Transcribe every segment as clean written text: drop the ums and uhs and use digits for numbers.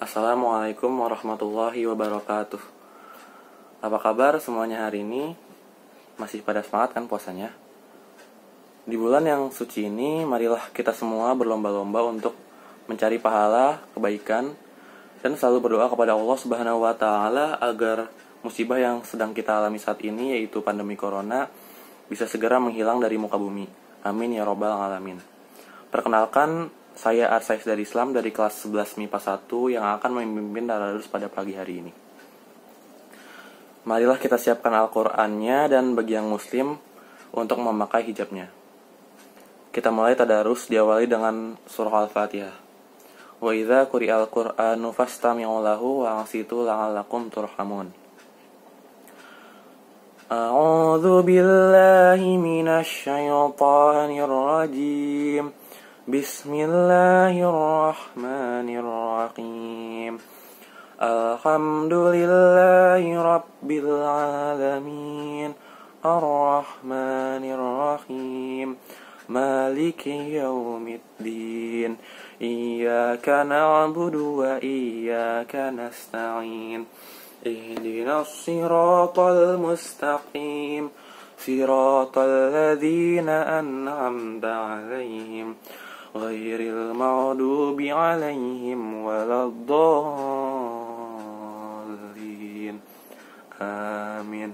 Assalamualaikum warahmatullahi wabarakatuh. Apa kabar semuanya hari ini? Masih pada semangat kan puasanya? Di bulan yang suci ini, marilah kita semua berlomba-lomba untuk mencari pahala, kebaikan, dan selalu berdoa kepada Allah Subhanahu wa Ta'ala agar musibah yang sedang kita alami saat ini, yaitu pandemi corona, bisa segera menghilang dari muka bumi. Amin ya robbal alamin. Perkenalkan, saya Arsaif dari Islam dari kelas 11 MIPA 1 yang akan memimpin tadarus pada pagi hari ini. Marilah kita siapkan Al-Qur'annya dan bagi yang muslim untuk memakai hijabnya. Kita mulai tadarus diawali dengan surah Al-Fatihah. Wa idza quri'al Qur'anu fastami'u lahu wa ansitu la'allakum turhamun. A'udzu billahi minasy syaithanir rajim. Bismillahirrahmanirrahim. Alhamdulillahi rabbil alamin. Arrahmanirrahim. Maliki yaumiddin. Iyyaka na'budu wa iyyaka nasta'in. Ihdinas siratal mustaqim. Siratal ladzina an'amta 'alaihim ghairil maghdubi 'alaihim waladdallin. Amin.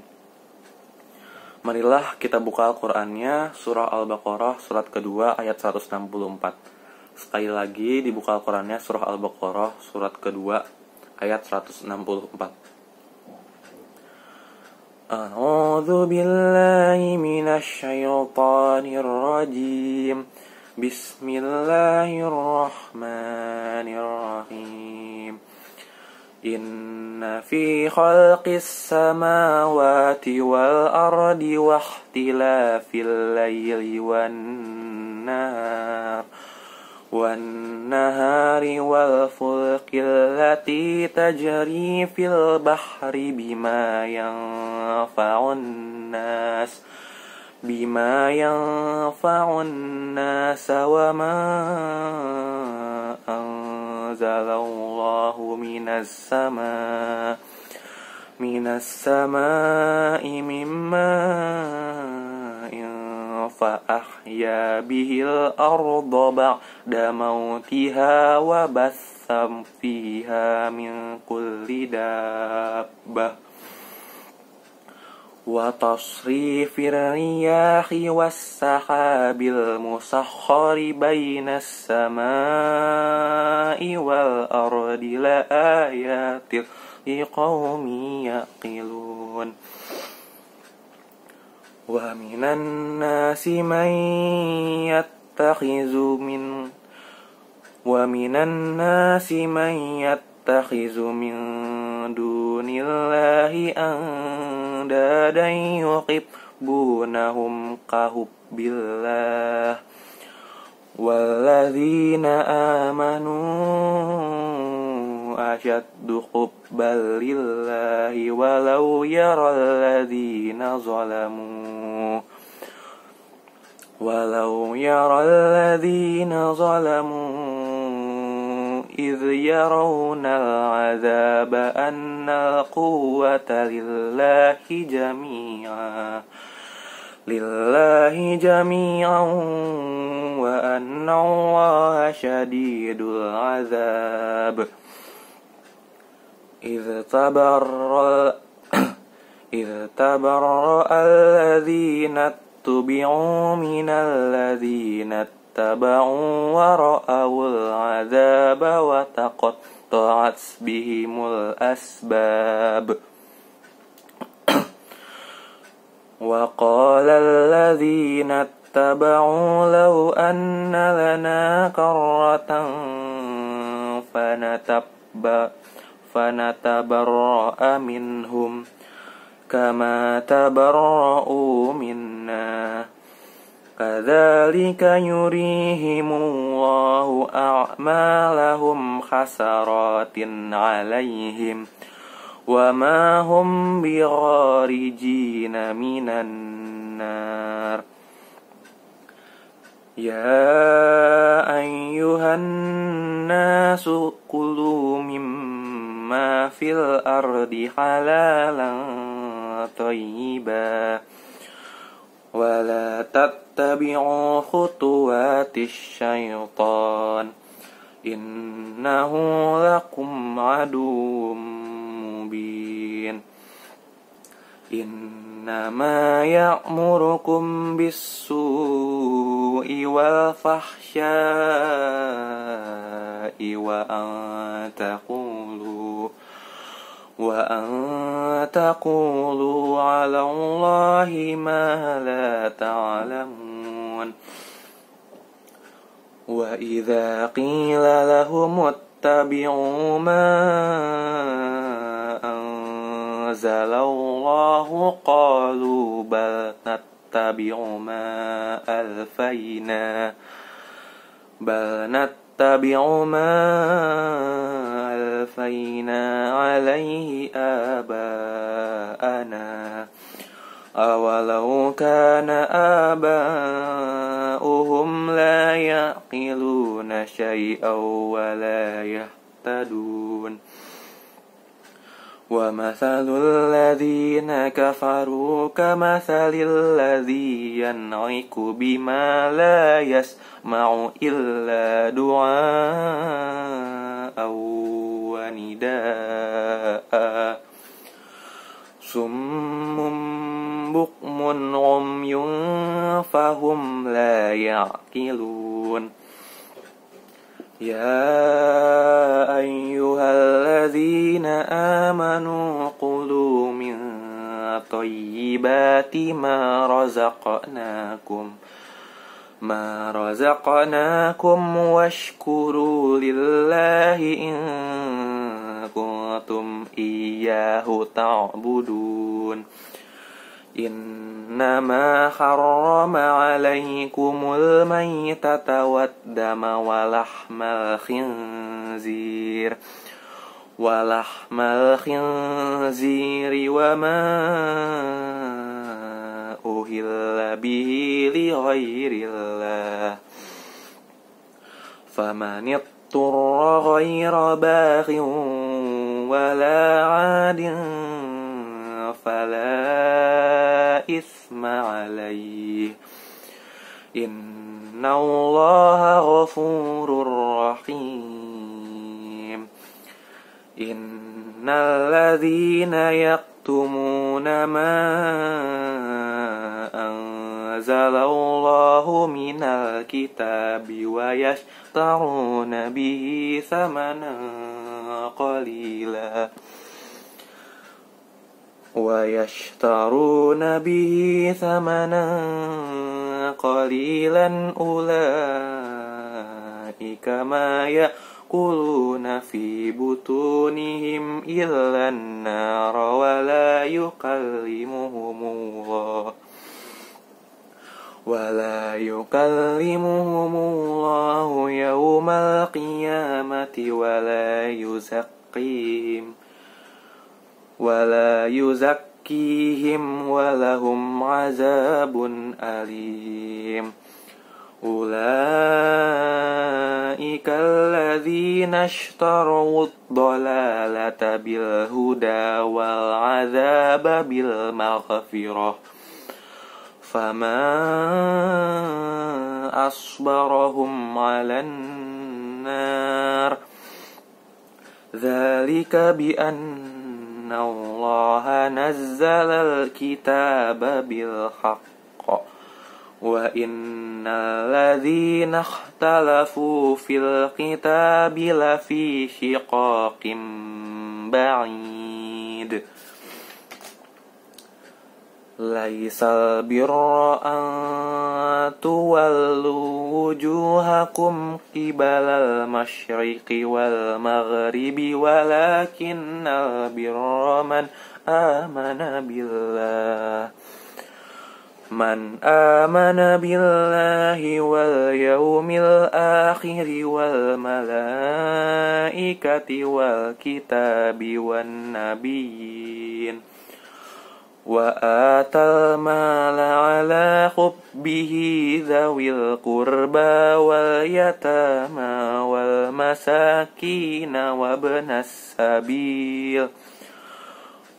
Marilah kita buka Al-Qur'annya, surah Al-Baqarah surat kedua ayat 164. Sekali lagi dibuka Al-Qur'annya, surah Al-Baqarah surat kedua ayat 164. A'udzu billahi minasy syaithanir rajim. Bismillahirrahmanirrahim. Inna fi khalqis samawati wal ardi wa ikhtilafil laili wan-nahari wal fulkil lati tajri fil bahri bima yanfa'un nas wa ma anzalallahu minas sama'i mimma fa'ahya bihil arda ba'da mautiha wa batham fiha min kulli dabbah wa tasrifir riyahi was sahabil musakhkhari bainas samai wal ardi la ayatin liqaumin yaqilun. Wa minan nasi man yattakhizu min dunillahi andadan yuhibbunahum kahubbillah walladzina amanu asyaddu hubban lillahi walau yaral ladzina zalamu idh yarawna al-'adzaba anna al-quwwata lillahi jami'an wa anna Allaha syadidul 'adzab. إذ تبرأ الذين اتبعوا من الذين اتبعوا ورأوا العذاب وتقطعت بهم الأسباب. وقال الذين اتبعوا لو أن لنا كرة فنتبرأ منهم كما تبرأوا منا كذلك يريهم الله أعمالهم حسرات عليهم وما هم بخارجين من النار Ya ayyuhan nasu kulu mimma fil ardi halalan thayyiba wa la tattabi'u khutuwatis syaitan innahu lakum aduwwum mubin. Innama ya'murukum bis-su'i wal fahsya'i wa an taqulu 'ala Allahi ma la ta'lamun. Wa idza qila lahum ittabi'u ma anzalallahu qalu bal nattabi'u ma alfayna alaihi aba'ana awalau kana aba'uhum la yaqiluna syai'aw wa la yahtadun. Wa mathalul ladzina kafaru kamathalil ladzi yan'iku bima la yasma'u illa du'a'aw wa nida'a summum bukmun umyun fahum la ya'qilun. Ya ayyuhalladzina amanu qulu min thayyibati ma razaqnakum washkuru lillahi in kuntum iyyahu ta'budun. Innama harrama alaikumul maytata waddama walahmal khinziri wa ma uhilla bihi li ghairillah faman itturra ghaira baghin wala 'adin fala isma alaih innallaha ghafurur rahim. Innal ladzina yaktumuna ma anzalallahu minal kitabi wa yashtaruna bihi thamanan qalilan ulaika ma ya'kuluna fi butunihim illan nar wa la yukallimuhumullahu yawmal qiyamati wa la yuzakkihim wa lahum azabun alim. Ulaika alladzina ishtaraw ad-dalalata bil huda wal azaba bil maghfirah fama asbarahum 'alan nar. Dzalika bi anna Allaha nazzala al-kitaba bil haqq wa innal ladzina ikhtalafu fil kitabi lafi shiqaqin ba'id. Laisal birra an tuwallu wujuhakum qibalal masyriqi wal maghribi walakinnal birra man amana billahi wal yawmil akhiri wal malaikati wal kitabi wan nabiyyin وآتى المال على حبه ذوي القربى واليتامى والمساكين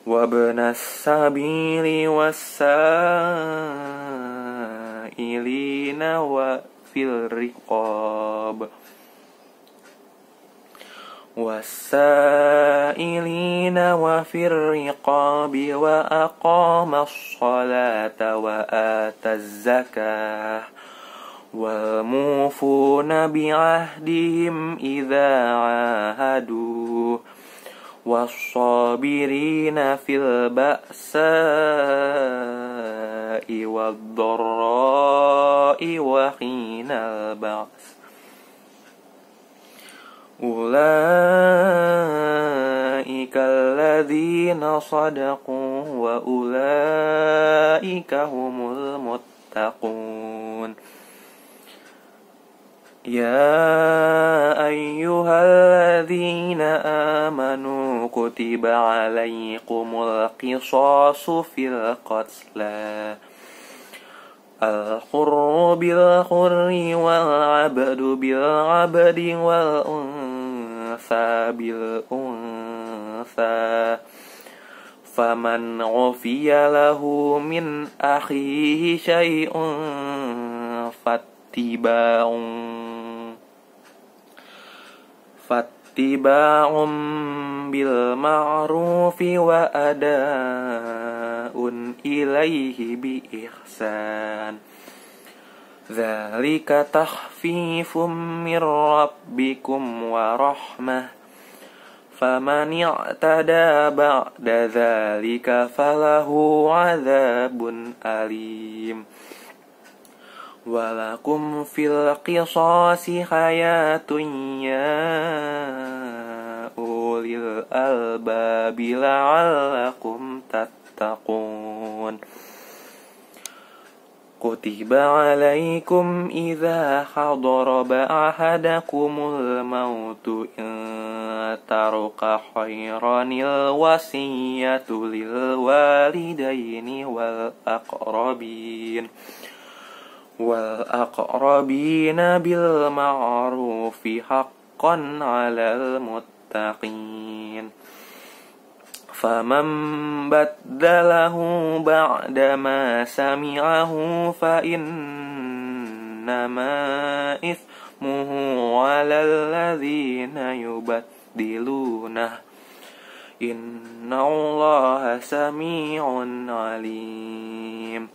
وابن السبيل والسائلين وفي الرقاب وأقام الصلاة وآتى الزكاة والموفون بعهدهم إذا عاهدوا والصابرين في البأساء والضراء وحين البأس أولئك الذين صدقوا وأولئك هم المتقون يا أيها الذين آمنوا كتب عليكم القصاص في القتلى الحر بالحر والعبد بالعبد والأنثى بالأنثى فمن عفي له من أخيه شيء فاتباع بالمعروف وأداء إليه بإحسان ذلك تخفيف من ربكم ورحمة فمن اعتدى بعد ذلك فله عذاب أليم ولكم في القصاص حياة يا أولي الألباب لعلكم تتقون كتب عليكم إذا حضر أحدكم الموت إن ترك خيرا الوصية للوالدين والأقربين بالمعروف حقا على المتقين فمن بدله بعدما سمعه فإنما إثمه على الذين يبدلونه إن الله سميع عليم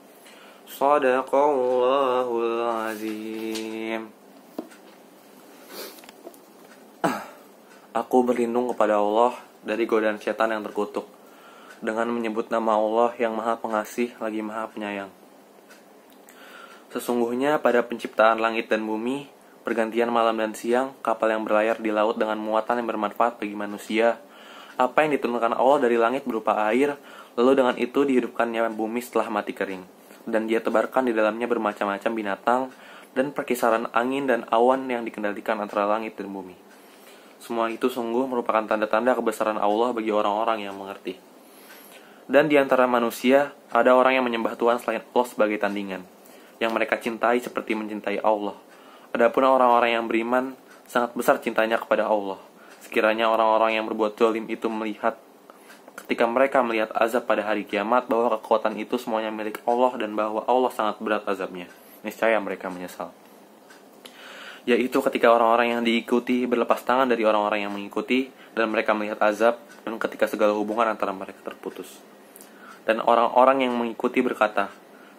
Shadaqallahul azim. Aku berlindung kepada Allah dari godaan setan yang terkutuk dengan menyebut nama Allah yang Maha Pengasih lagi Maha Penyayang. Sesungguhnya pada penciptaan langit dan bumi, pergantian malam dan siang, kapal yang berlayar di laut dengan muatan yang bermanfaat bagi manusia, apa yang diturunkan Allah dari langit berupa air, lalu dengan itu dihidupkannya bumi setelah mati kering. Dan dia tebarkan di dalamnya bermacam-macam binatang dan perkisaran angin dan awan yang dikendalikan antara langit dan bumi. Semua itu sungguh merupakan tanda-tanda kebesaran Allah bagi orang-orang yang mengerti. Dan di antara manusia, ada orang yang menyembah Tuhan selain Allah sebagai tandingan, yang mereka cintai seperti mencintai Allah. Adapun orang-orang yang beriman, sangat besar cintanya kepada Allah. Sekiranya orang-orang yang berbuat zalim itu ketika mereka melihat azab pada hari kiamat, bahwa kekuatan itu semuanya milik Allah dan bahwa Allah sangat berat azabnya, niscaya mereka menyesal. Yaitu ketika orang-orang yang diikuti berlepas tangan dari orang-orang yang mengikuti, dan mereka melihat azab, dan ketika segala hubungan antara mereka terputus. Dan orang-orang yang mengikuti berkata,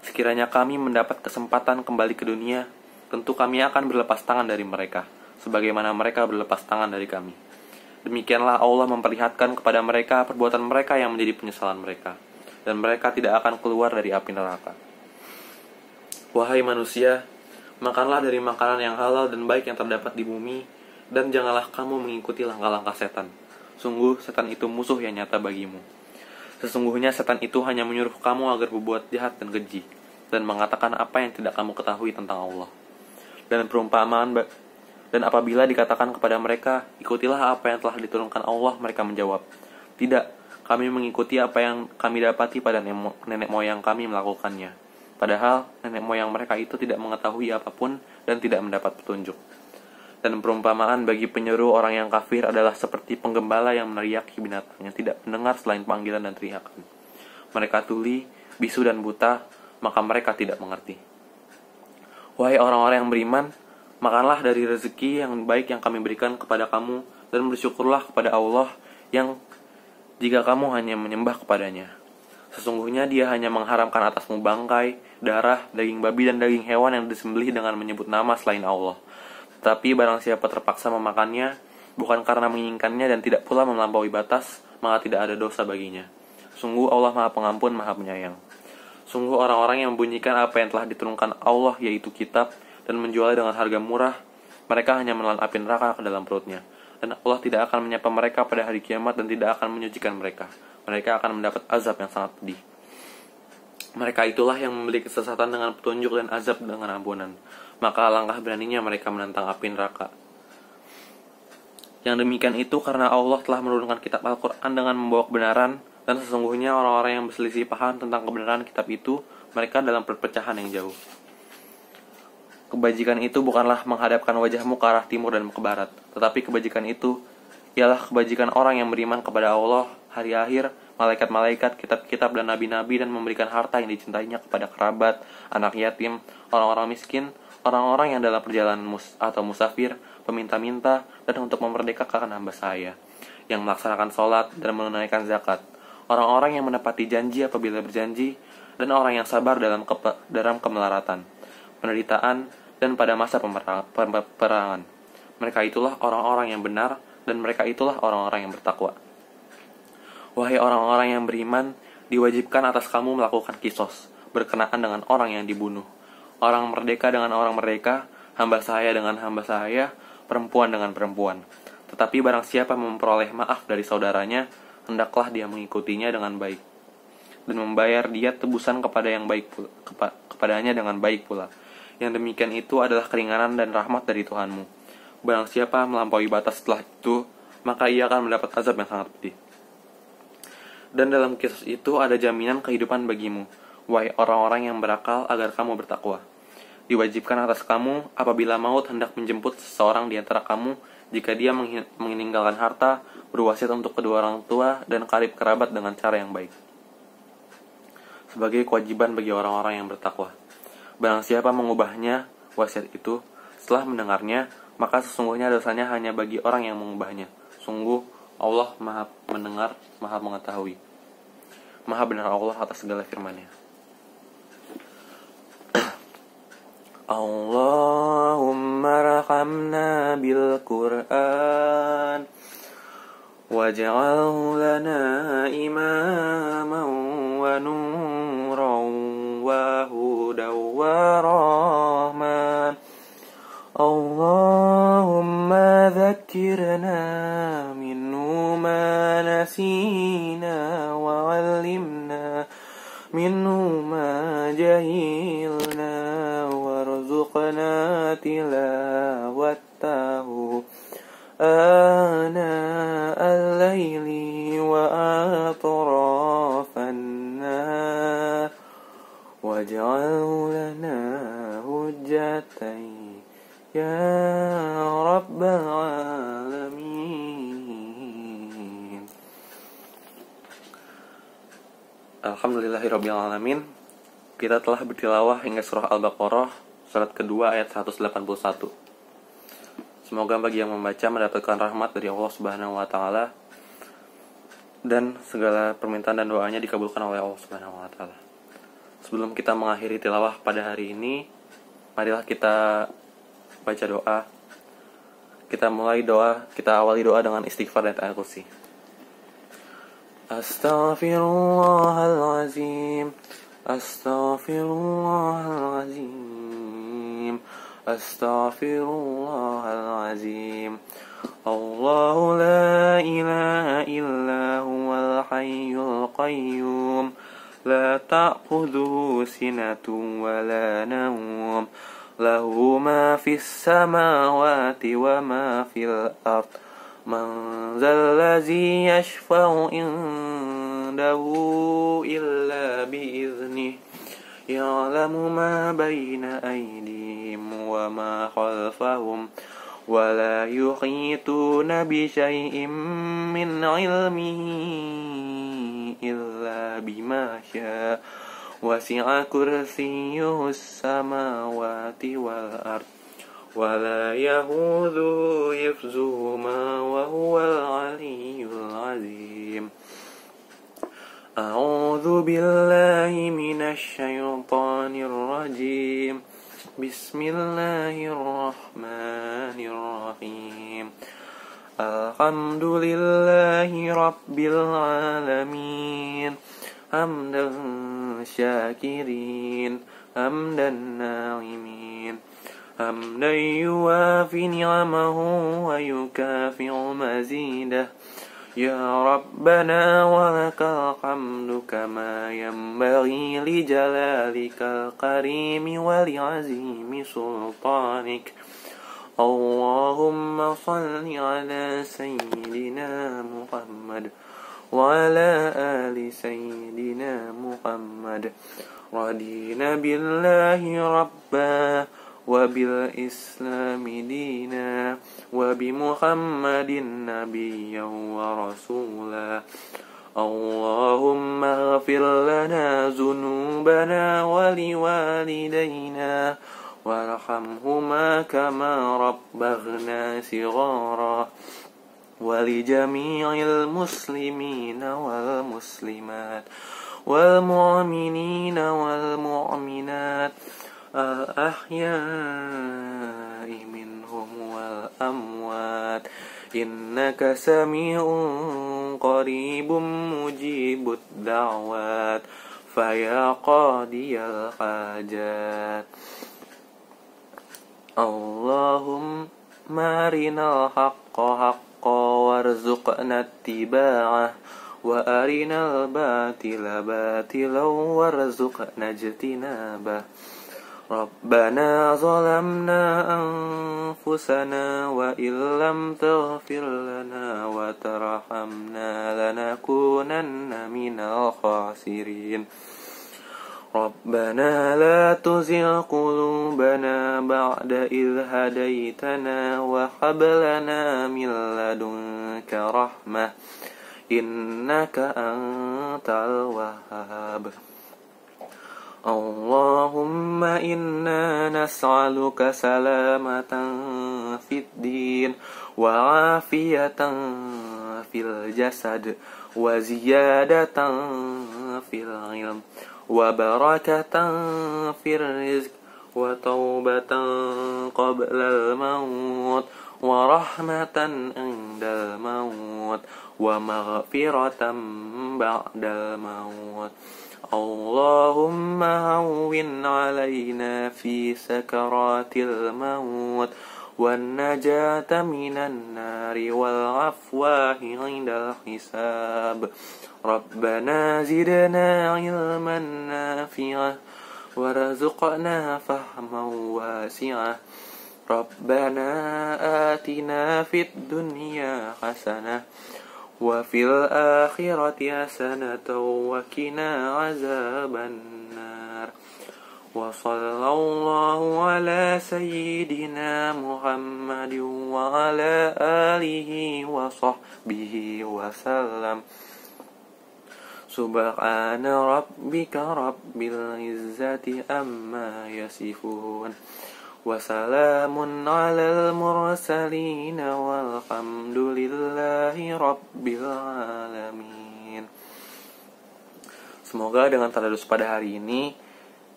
sekiranya kami mendapat kesempatan kembali ke dunia, tentu kami akan berlepas tangan dari mereka, sebagaimana mereka berlepas tangan dari kami. Demikianlah Allah memperlihatkan kepada mereka perbuatan mereka yang menjadi penyesalan mereka, dan mereka tidak akan keluar dari api neraka. Wahai manusia, makanlah dari makanan yang halal dan baik yang terdapat di bumi, dan janganlah kamu mengikuti langkah-langkah setan. Sungguh, setan itu musuh yang nyata bagimu. Sesungguhnya setan itu hanya menyuruh kamu agar berbuat jahat dan keji, dan mengatakan apa yang tidak kamu ketahui tentang Allah. Dan apabila dikatakan kepada mereka, ikutilah apa yang telah diturunkan Allah, mereka menjawab, tidak, Kami mengikuti apa yang kami dapati pada nenek moyang kami melakukannya. Padahal nenek moyang mereka itu tidak mengetahui apapun dan tidak mendapat petunjuk. Dan perumpamaan bagi penyeru orang yang kafir adalah seperti penggembala yang meneriaki binatang yang tidak mendengar selain panggilan dan teriakan. Mereka tuli, bisu dan buta, maka mereka tidak mengerti. Wahai orang-orang yang beriman, makanlah dari rezeki yang baik yang kami berikan kepada kamu dan bersyukurlah kepada Allah yang jika kamu hanya menyembah kepadanya. Sesungguhnya dia hanya mengharamkan atasmu bangkai, darah, daging babi dan daging hewan yang disembelih dengan menyebut nama selain Allah. Tetapi barang siapa terpaksa memakannya, bukan karena menginginkannya dan tidak pula melampaui batas, maka tidak ada dosa baginya. Sungguh Allah Maha Pengampun, Maha Penyayang. Sungguh orang-orang yang membunyikan apa yang telah diturunkan Allah, yaitu kitab, dan menjualnya dengan harga murah, mereka hanya menelan api neraka ke dalam perutnya. Dan Allah tidak akan menyapa mereka pada hari kiamat dan tidak akan menyucikan mereka. Mereka akan mendapat azab yang sangat pedih. Mereka itulah yang membeli kesesatan dengan petunjuk dan azab dengan ampunan. Maka alangkah beraninya mereka menentang api neraka. Yang demikian itu karena Allah telah menurunkan kitab Al-Quran dengan membawa kebenaran, dan sesungguhnya orang-orang yang berselisih paham tentang kebenaran kitab itu, mereka dalam perpecahan yang jauh. Kebajikan itu bukanlah menghadapkan wajahmu ke arah timur dan ke barat, tetapi kebajikan itu ialah kebajikan orang yang beriman kepada Allah, hari akhir, malaikat-malaikat, kitab-kitab dan nabi-nabi, dan memberikan harta yang dicintainya kepada kerabat, anak yatim, orang-orang miskin, orang-orang yang dalam perjalanan atau musafir, peminta-minta, dan untuk memerdekakan hamba saya, yang melaksanakan sholat dan menunaikan zakat, orang-orang yang menepati janji apabila berjanji, dan orang yang sabar dalam kemelaratan, penderitaan, dan pada masa peperangan. Mereka itulah orang-orang yang benar, dan mereka itulah orang-orang yang bertakwa. Wahai orang-orang yang beriman, diwajibkan atas kamu melakukan kisos, berkenaan dengan orang yang dibunuh, orang merdeka dengan orang merdeka, hamba saya dengan hamba saya, perempuan dengan perempuan. Tetapi barang siapa memperoleh maaf dari saudaranya, hendaklah dia mengikutinya dengan baik, dan membayar dia tebusan kepada yang baik kepadanya dengan baik pula. Yang demikian itu adalah keringanan dan rahmat dari Tuhanmu. Barang siapa melampaui batas setelah itu, maka ia akan mendapat azab yang sangat pedih. Dan dalam kisah itu ada jaminan kehidupan bagimu, wahai orang-orang yang berakal, agar kamu bertakwa. Diwajibkan atas kamu apabila maut hendak menjemput seseorang di antara kamu, jika dia meninggalkan harta, berwasiat untuk kedua orang tua dan karib kerabat dengan cara yang baik, sebagai kewajiban bagi orang-orang yang bertakwa. Barang siapa mengubahnya, wasiat itu, setelah mendengarnya, maka sesungguhnya dosanya hanya bagi orang yang mengubahnya. Sungguh Allah Maha mendengar, Maha mengetahui. Maha benar Allah atas segala firman-Nya. Allahumma rahamna bil Qur'an waj'alhu lana imaman wa nuran wa hudan wa rahman. Allahumma dhakkirna minhu ma nasina wa 'allimna minhu ma jahilna warzuqna tilawatahu ana al-laili wa atrafan nahar waj'alhu lana hujjatan ya rabbal alamin. Alhamdulillahirabbil alamin. Kita telah bertilawah hingga surah Al-Baqarah surat kedua ayat 181. Semoga bagi yang membaca mendapatkan rahmat dari Allah Subhanahu wa taala dan segala permintaan dan doanya dikabulkan oleh Allah Subhanahu wa taala. Sebelum kita mengakhiri tilawah pada hari ini, marilah kita baca doa. Kita awali doa dengan istighfar dan ayatul kursi. Astaghfirullahalazim. Astaghfirullahalazim. Astaghfirullahalazim. Allahu la ilaha illa huwal hayyul qayyum. La ta'khudhuhu sinatun wa la nawm. Lahu ma fis samawati wa ma fil ard. Man zal ladzi yashfa'u عنده إلا بإذنه يعلم ما بين أيديهم وما خلفهم ولا يحيطون بشيء من علمه إلا بما شاء وسع كرسيه السماوات والأرض ولا يئوده حفظهما وهو العلي العظيم أعوذ بالله من الشيطان الرجيم بسم الله الرحمن الرحيم الحمد لله رب العالمين حمدا شاكرين حمدا ناعمين حمدا يوافي نعمه ويكافئ مزيده يا ربنا ولك الحمد كما ينبغي لجلالك الكريم ولعظيم سلطانك اللهم صل على سيدنا محمد وعلى آل سيدنا محمد رضينا بالله ربا وبالإسلام دينا وبمحمد نبيا ورسولا اللهم اغفر لنا ذنوبنا ولوالدينا وارحمهما كما ربنا صغارا ولجميع المسلمين والمسلمات والمؤمنين والمؤمنات الأحياء منهم والأموات إنك سميع قريب مجيب الدعوات فيا قاضي الحاجات اللهم أرنا الحق حقا وارزقنا اتباعه وأرنا الباطل باطلا وارزقنا اجتنابه ربنا ظلمنا أنفسنا وإن لم تغفر لنا وترحمنا لنكونن من الخاسرين ربنا لا تزغ قلوبنا بعد إذ هديتنا وهب لنا من لدنك رحمة إنك أنت الوهاب اللهم إنا نسألك سلامة في الدين وعافية في الجسد وزيادة في العلم وبركة في الرزق وتوبة قبل الموت ورحمة عند الموت ومغفرة بعد الموت اللهم هون علينا في سكرات الموت والنجاة من النار والعفو عند الحساب ربنا زدنا علما نافعا وارزقنا فهما واسعا ربنا آتنا في الدنيا حسنة وفي الآخرة حسنة وقنا عذاب النار وصلى الله على سيدنا محمد وعلى آله وصحبه وسلم سبحان ربك رب العزة أما يصفون وسلام على المرسلين والحمد لله رب العالمين. Semoga dengan tadarus pada hari ini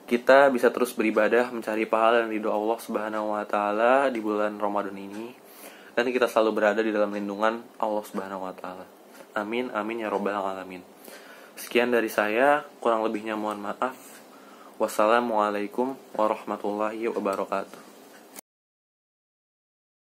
kita bisa terus beribadah mencari pahala dan ridho Allah Subhanahu wa taala di bulan Ramadan ini, dan kita selalu berada di dalam lindungan Allah Subhanahu wa taala. Amin amin ya rabbal alamin. Sekian dari saya, kurang lebihnya mohon maaf. Wassalamualaikum warahmatullahi wabarakatuh.